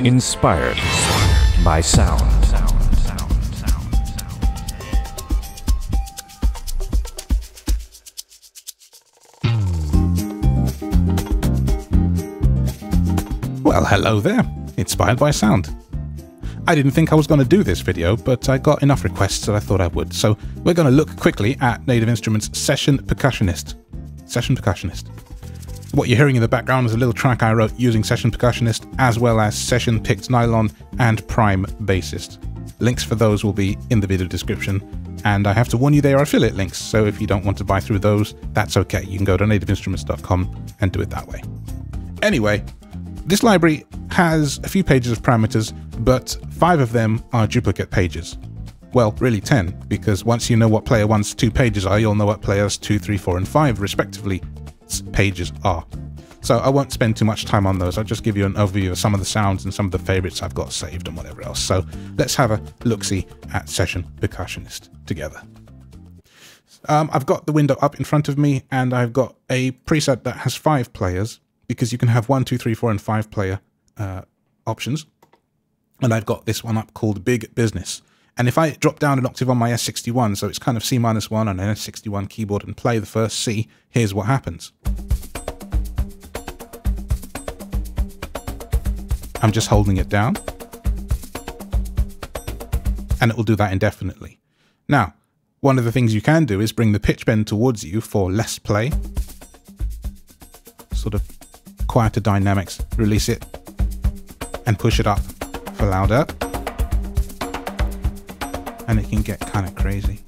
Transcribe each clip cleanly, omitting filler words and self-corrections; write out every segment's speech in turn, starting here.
Inspired by sound. Well, hello there. Inspired by sound. I didn't think I was going to do this video, but I got enough requests that I thought I would. So we're going to look quickly at Native Instruments Session Percussionist. Session Percussionist. What you're hearing in the background is a little track I wrote using Session Percussionist, as well as Session Picked Nylon and Prime Bassist. Links for those will be in the video description, and I have to warn you they are affiliate links, so if you don't want to buy through those, that's okay. You can go to nativeinstruments.com and do it that way. Anyway, this library has a few pages of parameters, but 5 of them are duplicate pages. Well, really 10, because once you know what player 1's 2 pages are, you'll know what players 2, 3, 4, and 5, respectively, pages are. So I won't spend too much time on those. I'll just give you an overview of some of the sounds and some of the favorites I've got saved and whatever else. So let's have a look-see at Session Percussionist together. I've got the window up in front of me, and I've got a preset that has 5 players, because you can have 1, 2, 3, 4, and 5 player options. And I've got this one up called Big Business. And if I drop down an octave on my S61, so it's kind of C-1 on an S61 keyboard, and play the first C, here's what happens. I'm just holding it down, and it will do that indefinitely. Now, one of the things you can do is bring the pitch bend towards you for less play. Sort of quieter dynamics, release it, and push it up for louder. And it can get kind of crazy.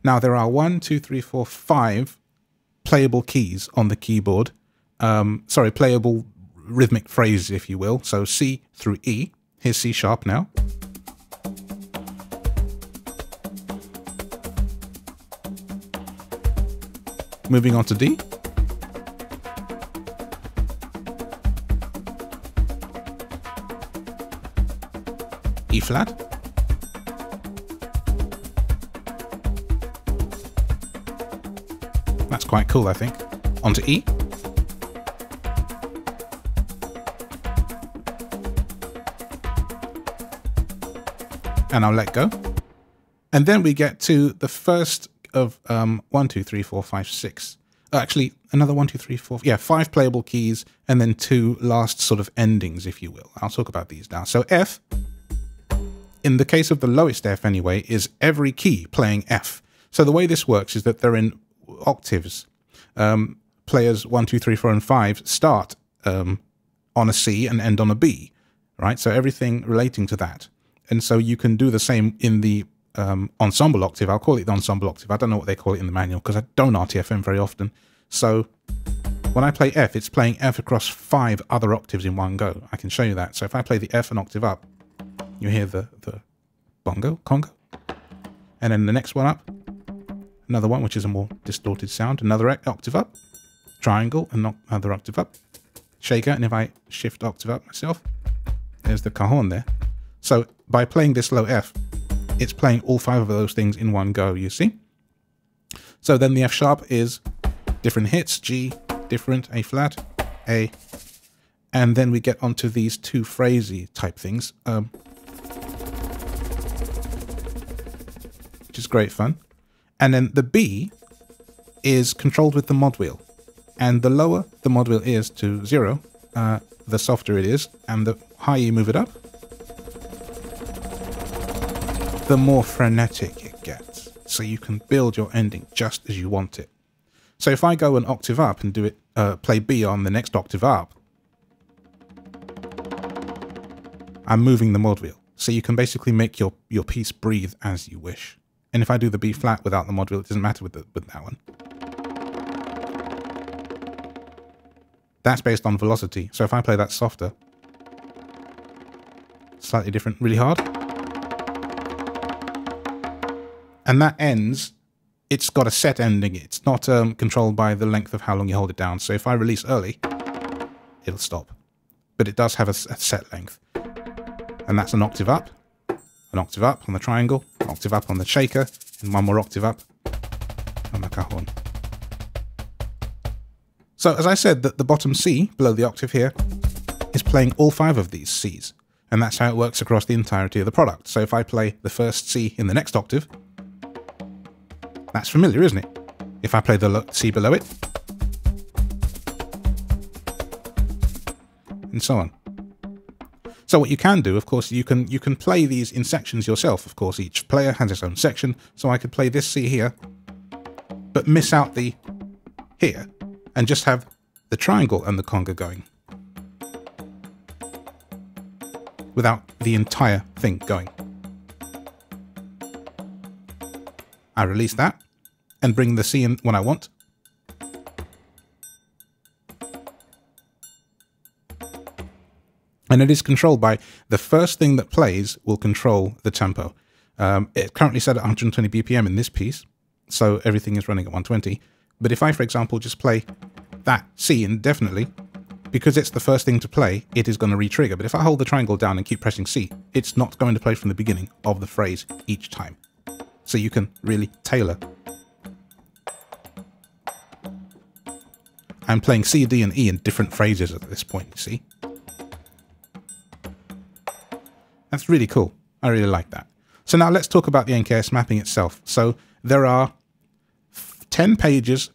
Now there are 1, 2, 3, 4, 5 playable keys on the keyboard. Sorry, playable rhythmic phrases, if you will. So C through E. Here's C sharp now. Moving on to D. E flat. That's quite cool, I think. Onto E. And I'll let go. And then we get to the first of 1, 2, 3, 4, 5, 6. Actually, another 1, 2, 3, 4. Yeah, 5 playable keys, and then 2 last sort of endings, if you will. I'll talk about these now. So F, in the case of the lowest F anyway, is every key playing F. So the way this works is that they're in octaves. Players 1, 2, 3, 4, and 5 start on a C and end on a B, right? So everything relating to that. And so you can do the same in the ensemble octave. I'll call it the ensemble octave. I don't know what they call it in the manual because I don't RTFM very often. So when I play F, it's playing F across 5 other octaves in one go. I can show you that. So if I play the F an octave up, you hear the bongo, congo. And then the next one up, another one, which is a more distorted sound. Another octave up, triangle, and another octave up, shaker. And if I shift octave up myself, there's the cajon there. So by playing this low F, it's playing all 5 of those things in one go, you see? So then the F sharp is different hits, G, different, A flat, A. And then we get onto these 2 phrasey type things, which is great fun. And then the B is controlled with the mod wheel. And the lower the mod wheel is to 0, the softer it is. And the higher you move it up, the more frenetic it gets. So you can build your ending just as you want it. So if I go an octave up and do it, play B on the next octave up, I'm moving the mod wheel. So you can basically make your piece breathe as you wish. And if I do the B flat without the mod wheel, it doesn't matter with that one. That's based on velocity. So if I play that softer, slightly different, really hard. And that ends, it's got a set ending. It's not controlled by the length of how long you hold it down. So if I release early, it'll stop. But it does have a set length. And that's an octave up on the triangle, an octave up on the shaker, and one more octave up on the cajon. So as I said, that the bottom C, below the octave here, is playing all 5 of these Cs. And that's how it works across the entirety of the product. So if I play the first C in the next octave, that's familiar, isn't it? If I play the C below it, and so on. So what you can do, of course, you can play these in sections yourself. Of course, each player has its own section. So I could play this C here, but miss out the here, and just have the triangle and the conga going, without the entire thing going. I release that and bring the C in when I want. And it is controlled by the first thing that plays will control the tempo. It's currently set at 120 BPM in this piece, so everything is running at 120. But if I, for example, just play that C indefinitely, because it's the first thing to play, it is going to re-trigger. But if I hold the triangle down and keep pressing C, it's not going to play from the beginning of the phrase each time. So you can really tailor. I'm playing C, D, and E in different phrases at this point, you see. That's really cool. I really like that. So now let's talk about the NKS mapping itself. So there are 10 pages,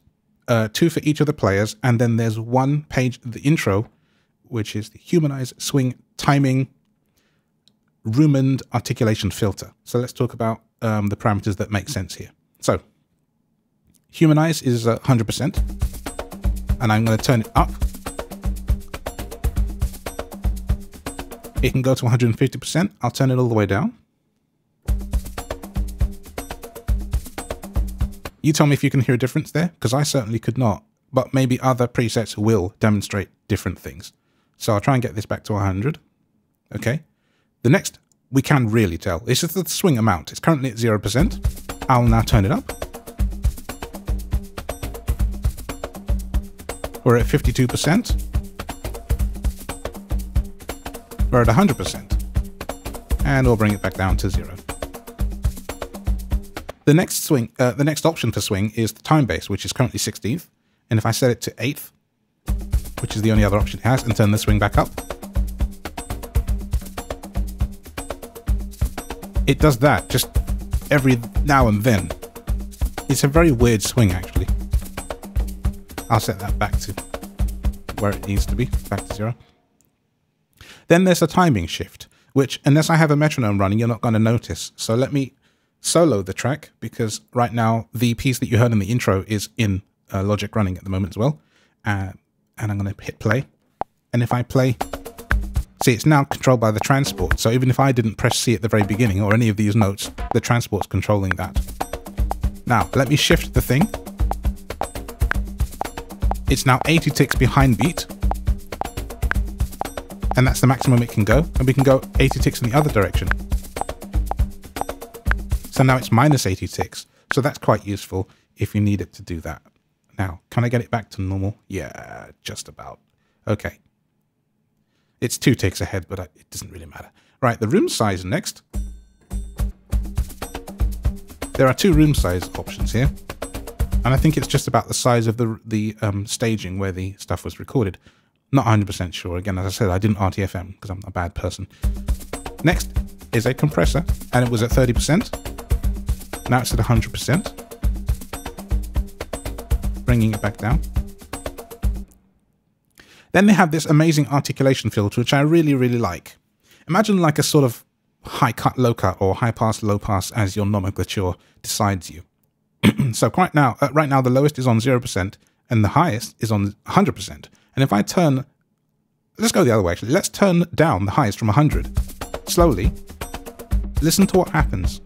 2 for each of the players, and then there's one page, the intro, which is the Humanize, Swing, Timing, Rumen Articulation Filter. So let's talk about the parameters that make sense here. So Humanize is 100%, and I'm going to turn it up. It can go to 150%. I'll turn it all the way down. You tell me if you can hear a difference there, because I certainly could not, but maybe other presets will demonstrate different things. So I'll try and get this back to 100. Okay. The next, we can really tell. This is the swing amount. It's currently at 0%. I'll now turn it up. We're at 52%. We're at 100%. And we'll bring it back down to 0. The next swing, the next option for swing is the time base, which is currently 16th. And if I set it to 8th, which is the only other option it has, and turn the swing back up, it does that just every now and then. It's a very weird swing, actually. I'll set that back to where it needs to be, back to 0. Then there's a timing shift, which, unless I have a metronome running, you're not going to notice. So let me solo the track, because right now the piece that you heard in the intro is in Logic running at the moment as well. And I'm going to hit play. And if I play, see, it's now controlled by the transport. So even if I didn't press C at the very beginning or any of these notes, the transport's controlling that. Now, let me shift the thing. It's now 80 ticks behind beat. And that's the maximum it can go. And we can go 80 ticks in the other direction. So now it's minus 80 ticks. So that's quite useful if you need it to do that. Now, can I get it back to normal? Yeah, just about. Okay. It's 2 ticks ahead, but it doesn't really matter. Right, the room size next. There are 2 room size options here. And I think it's just about the size of the staging where the stuff was recorded. Not 100% sure. Again, as I said, I didn't RTFM because I'm a bad person. Next is a compressor, and it was at 30%. Now it's at 100%. Bringing it back down. Then they have this amazing articulation filter, which I really, really like. Imagine like a sort of high cut, low cut, or high pass, low pass as your nomenclature decides you. So right now the lowest is on 0% and the highest is on 100%. And if I turn, let's go the other way actually. Let's turn down the highest from 100 slowly. Listen to what happens.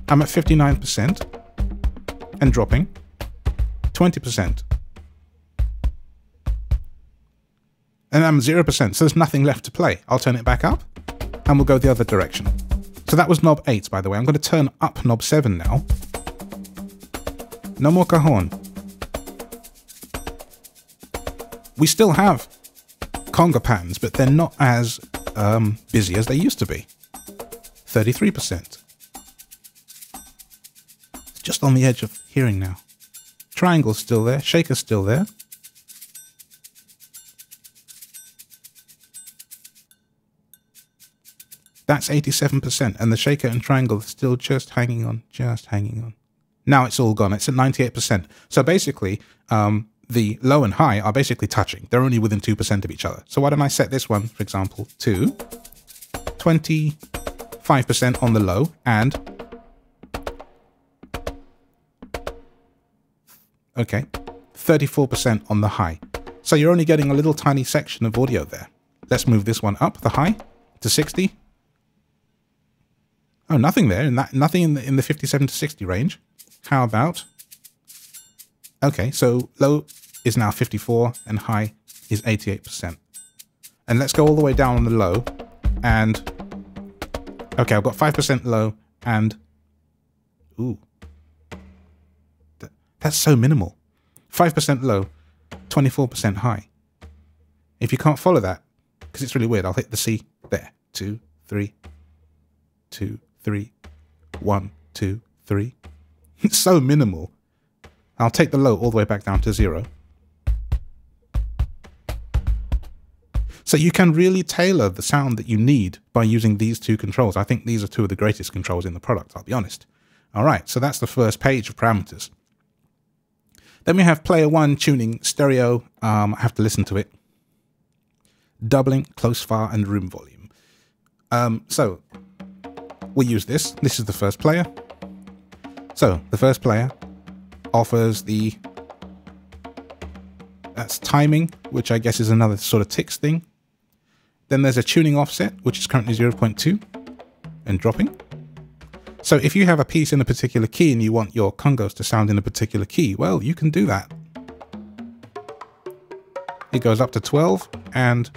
I'm at 59% and dropping 20%. And I'm 0%, so there's nothing left to play. I'll turn it back up and we'll go the other direction. So that was knob 8, by the way. I'm going to turn up knob 7 now. No more cajon. We still have conga patterns, but they're not as busy as they used to be. 33%. It's just on the edge of hearing now. Triangle's still there. Shaker's still there. That's 87%, and the shaker and triangle is still just hanging on, just hanging on. Now it's all gone. It's at 98%. So basically, the low and high are basically touching. They're only within 2% of each other. So why don't I set this one, for example, to 25% on the low and, okay, 34% on the high. So you're only getting a little tiny section of audio there. Let's move this one up, the high, to 60. Oh, nothing there, nothing in the 57 to 60 range. How about, okay, so low is now 54 and high is 88%. And let's go all the way down on the low and, okay, I've got 5% low and, ooh, that's so minimal. 5% low, 24% high. If you can't follow that, because it's really weird, I'll hit the C there. 2, 3, 2, 3, 1, 2, 3. It's so minimal. I'll take the low all the way back down to 0. So you can really tailor the sound that you need by using these two controls. I think these are two of the greatest controls in the product, I'll be honest. All right, so that's the first page of parameters. Then we have player 1 tuning, stereo. I have to listen to it. Doubling, close, far, and room volume. So we use this. This is the first player. So the first player offers that's timing, which I guess is another sort of ticks thing. Then there's a tuning offset, which is currently 0.2 and dropping. So if you have a piece in a particular key and you want your congos to sound in a particular key, well, you can do that. It goes up to 12 and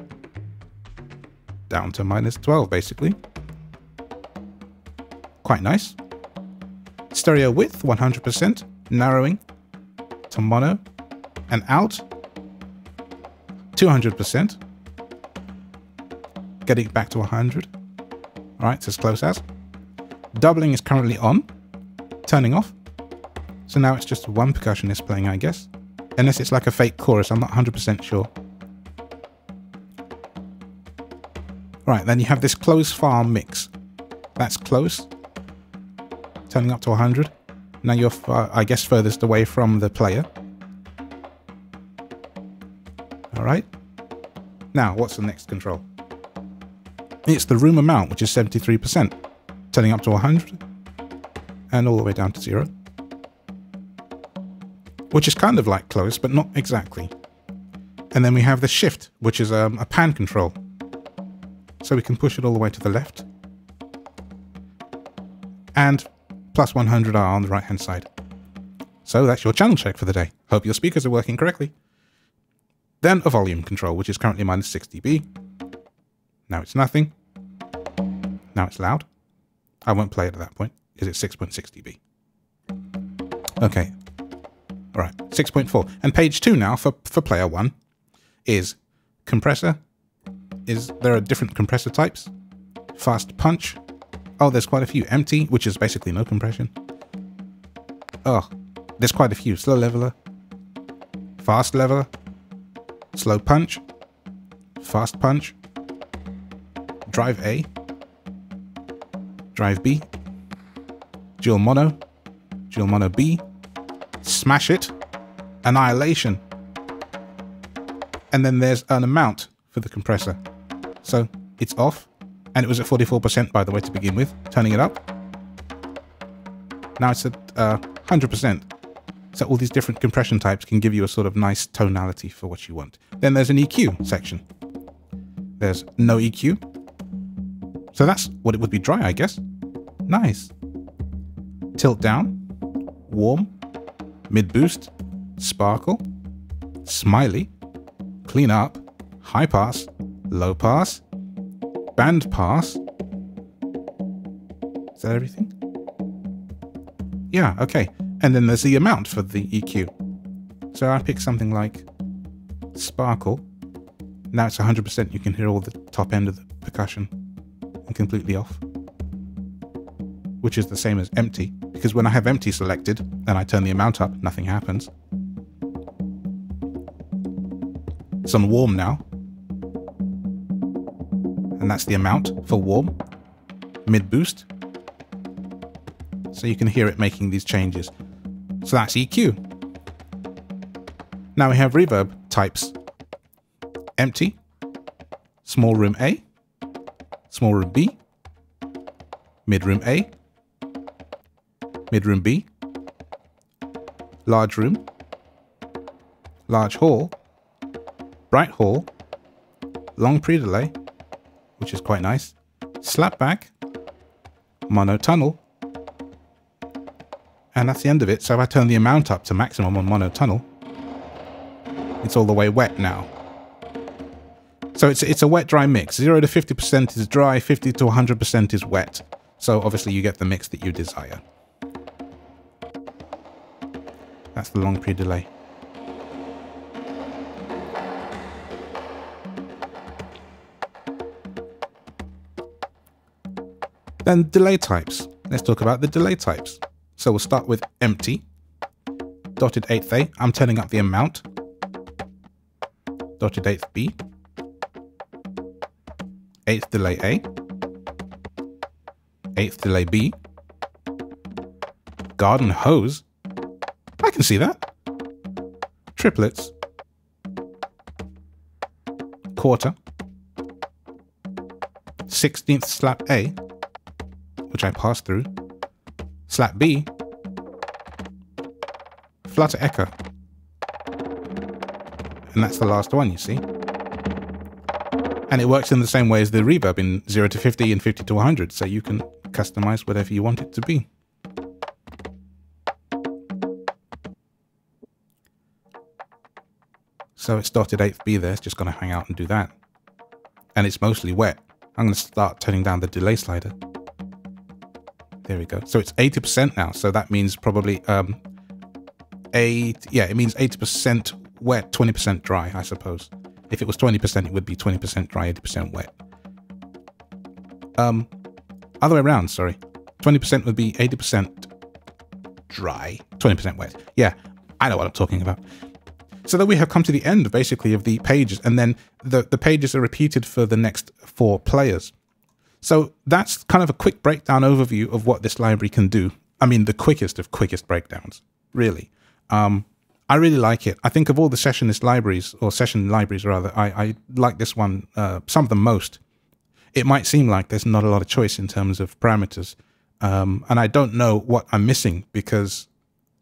down to -12, basically. Quite nice. Stereo width, 100%. Narrowing to mono and out, 200%. Getting it back to 100. All right, it's as close as. Doubling is currently on, turning off. So now it's just one percussionist playing, I guess. Unless it's like a fake chorus, I'm not 100% sure. Right, then you have this close far mix. That's close. Turning up to 100. Now you're, I guess, furthest away from the player. All right. Now, what's the next control? It's the room amount, which is 73%. Turning up to 100 and all the way down to 0. Which is kind of like close, but not exactly. And then we have the shift, which is a pan control. So we can push it all the way to the left. And plus 100 are on the right hand side. So that's your channel check for the day. Hope your speakers are working correctly. Then a volume control, which is currently -6 dB. Now it's nothing. Now it's loud. I won't play it at that point, because it's 6.6 dB. Okay. All right, 6.4. And page 2 now for player 1 is compressor. There are different compressor types. Fast punch. Oh, there's quite a few. Empty, which is basically no compression. Oh, there's quite a few. Slow leveler. Fast leveler. Slow punch. Fast punch. Drive A. Drive B. Dual mono. Dual mono B. Smash it. Annihilation. And then there's an amount for the compressor. So it's off. And it was at 44%, by the way, to begin with. Turning it up. Now it's at 100%. So all these different compression types can give you a sort of nice tonality for what you want. Then there's an EQ section. There's no EQ. So that's what it would be dry, I guess. Nice. Tilt down. Warm. Mid boost. Sparkle. Smiley. Clean up. High pass. Low pass. Band pass. Is that everything? Yeah, okay. And then there's the amount for the EQ. So I pick something like Sparkle. Now it's 100%. You can hear all the top end of the percussion and completely off. Which is the same as empty. Because when I have empty selected and I turn the amount up, nothing happens. It's on warm now. And that's the amount for warm. mid boost. So you can hear it making these changes. So that's EQ. Now we have reverb types. Empty, small room A, small room B, mid room A, mid room B, large room, large hall, bright hall, long pre-delay, which is quite nice, slap back, mono tunnel, and that's the end of it. So if I turn the amount up to maximum on mono tunnel, it's all the way wet now. So it's a wet-dry mix. 0 to 50% is dry, 50 to 100% is wet. So obviously you get the mix that you desire. That's the long pre-delay. Then delay types. Let's talk about the delay types. So we'll start with empty. Dotted eighth A, I'm turning up the amount. Dotted eighth B. Eighth delay A. Eighth delay B. Garden hose. I can see that. Triplets. Quarter. 16th slap A, which I pass through. Slap B. Flutter echo. And that's the last one, you see. And it works in the same way as the reverb in 0 to 50 and 50 to 100, so you can customize whatever you want it to be. So it's dotted 8th B there, it's just going to hang out and do that. And it's mostly wet. I'm going to start turning down the delay slider. There we go. So it's 80% now, so that means probably it means 80% wet, 20% dry, I suppose. If it was 20%, it would be 20% dry, 80% wet. Other way around, sorry. 20% would be 80% dry, 20% wet. Yeah, I know what I'm talking about. So then we have come to the end, basically, of the pages, and then the pages are repeated for the next 4 players. So that's kind of a quick breakdown overview of what this library can do. I mean, the quickest of quickest breakdowns, really. I really like it. I think of all the sessionist libraries, or session libraries rather, I like this one, some of them most. It might seem like there's not a lot of choice in terms of parameters, and I don't know what I'm missing because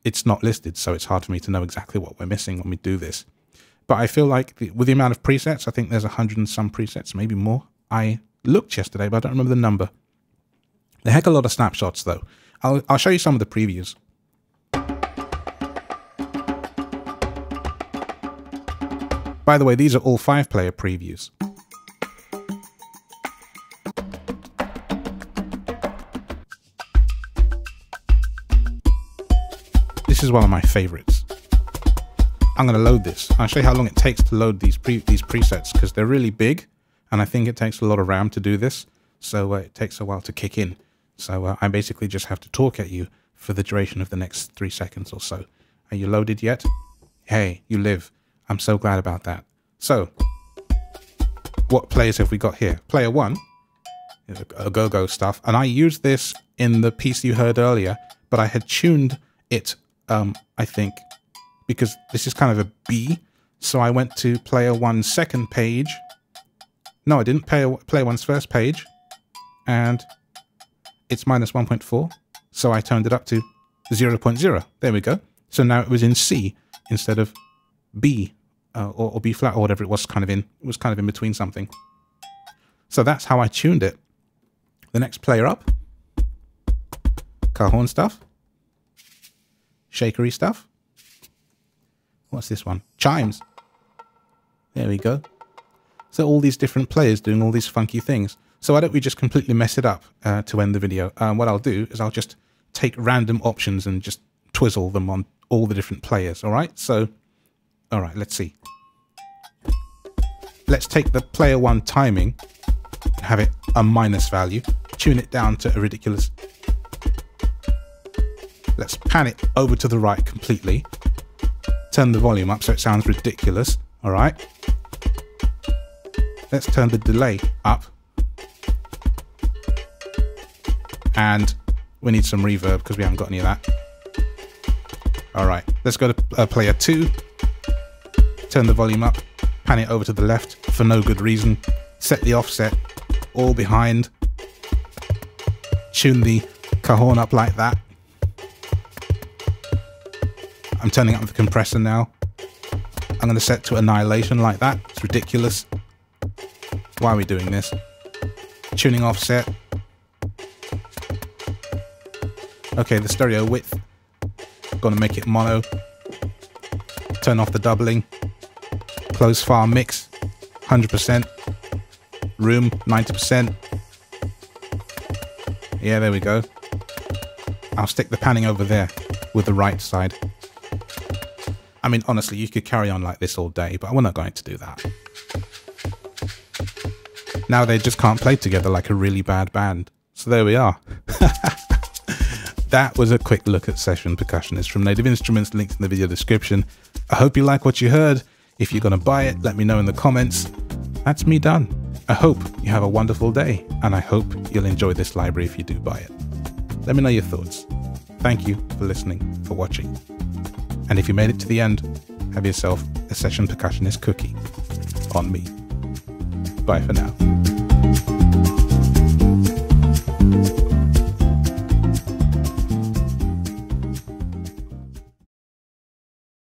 it's not listed, so it's hard for me to know exactly what we're missing when we do this. But I feel like with the amount of presets, I think there's 100 and some presets, maybe more. I looked yesterday, but I don't remember the number. A heck of a lot of snapshots, though. I'll show you some of the previews. By the way, these are all 5-player previews. This is one of my favorites. I'm going to load this. I'll show you how long it takes to load these presets, because they're really big, and I think it takes a lot of RAM to do this, so it takes a while to kick in. So I basically just have to talk at you for the duration of the next 3 seconds or so. Are you loaded yet? Hey, you live. I'm so glad about that. So, what players have we got here? Player 1, a go-go stuff, and I used this in the piece you heard earlier, but I had tuned it, I think, because this is kind of a B, so I went to player 1's second page. No, I didn't. Player 1's first page, and it's minus 1.4, so I turned it up to 0.0. There we go. So now it was in C instead of B. Or B flat or whatever it was kind of in. It was kind of in between something. So that's how I tuned it. The next player up. Car horn stuff. Shakery stuff. What's this one? Chimes. There we go. So all these different players doing all these funky things. So why don't we just completely mess it up to end the video? What I'll do is I'll just take random options and just twizzle them on all the different players. All right. So, all right, let's see. Let's take the player 1 timing, have it a minus value, tune it down to a ridiculous. Let's pan it over to the right completely. Turn the volume up so it sounds ridiculous. All right. Let's turn the delay up. And we need some reverb because we haven't got any of that. All right, let's go to player 2. Turn the volume up, pan it over to the left for no good reason. Set the offset all behind. Tune the cajon up like that. I'm turning up the compressor now. I'm going to set to annihilation like that. It's ridiculous. Why are we doing this? Tuning offset. Okay, the stereo width. Gonna make it mono. Turn off the doubling. Close file mix. 100%. Room 90%. Yeah, there we go. I'll stick the panning over there with the right side. I mean, honestly, you could carry on like this all day, but we're not going to do that. Now they just can't play together like a really bad band. So there we are. That was a quick look at Session Percussionist from Native Instruments, linked in the video description. I hope you like what you heard. If you're going to buy it, let me know in the comments. That's me done. I hope you have a wonderful day, and I hope you'll enjoy this library if you do buy it. Let me know your thoughts. Thank you for listening, for watching. And if you made it to the end, have yourself a Session Percussionist cookie on me. Bye for now.